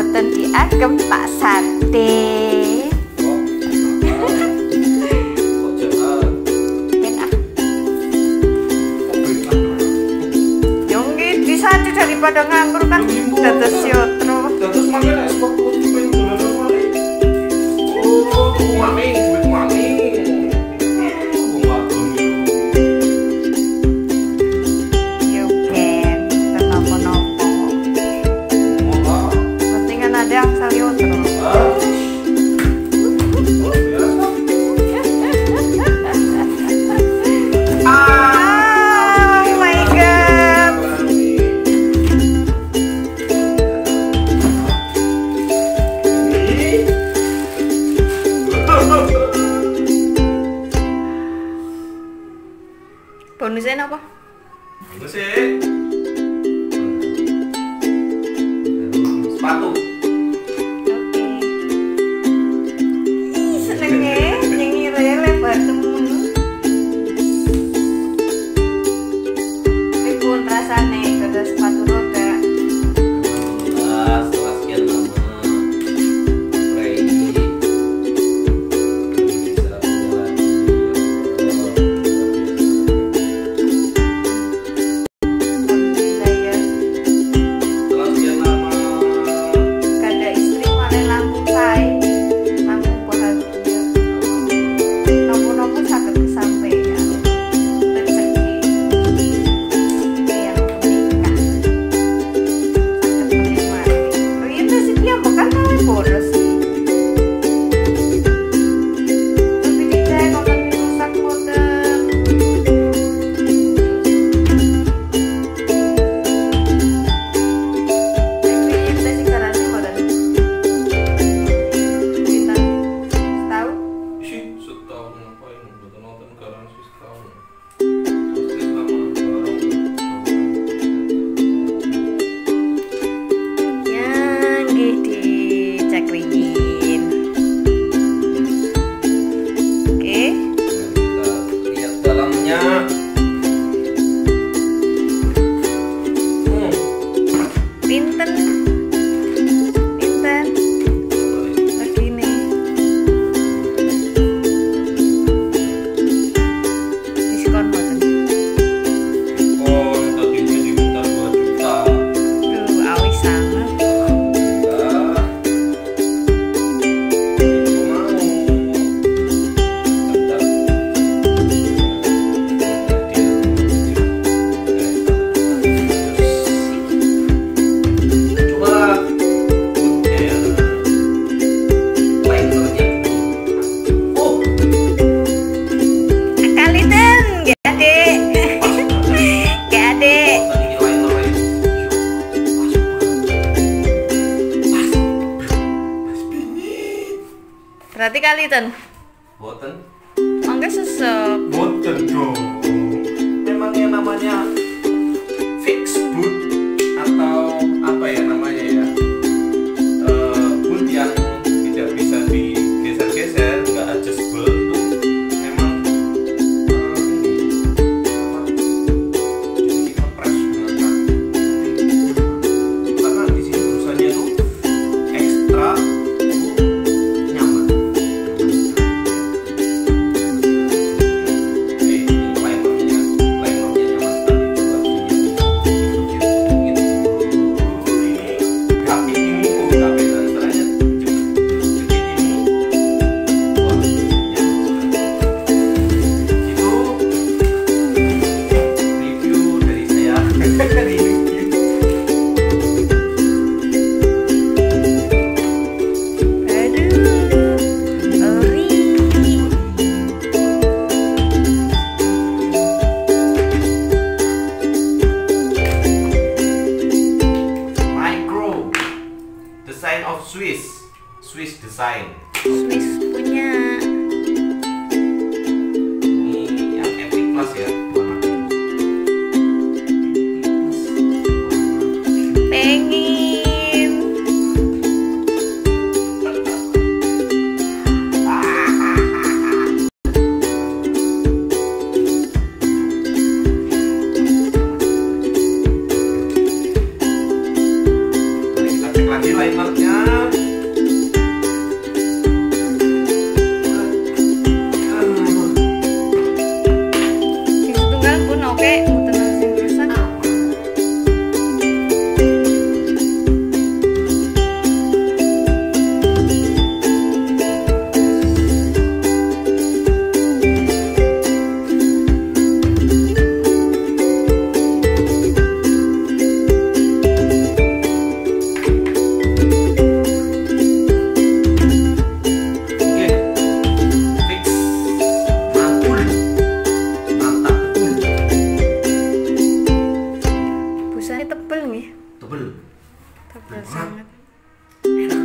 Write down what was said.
boten diagem Pak Sate. Sate daripada nganggur kan dados yotro. Dados mangke nek sepatu pengen dolan mari. Oh, mami, duit mami. Yo ben, kenapa-napa. Pentingan ada angsal yotro. Bonusnya apa? Bonusnya sepatu. Oke. Ih, senengnya nyengi lebar temen. Pripun rasane kada sepatu roda? Setelah sekian lama berarti kali ten. boten. Mangga sesek. Boten dong. Memang yang namanya fix boot atau apa ya namanya ya? Boot yang tidak bisa digeser-geser, nggak adjustable itu memang ini ngepres mengangkat. Karena di sini busanya tuh ekstra nyaman. Design of Swiss design. Swiss punya. Ini yang epic plus ya, warna. Pengen. Mari kita cek lagi linernya. Sing setunggal pun oke, mboten sing rusak. Oke, fix, mantul, mantap, Busanya tebel nih. tebel, Tebel sangat. enak.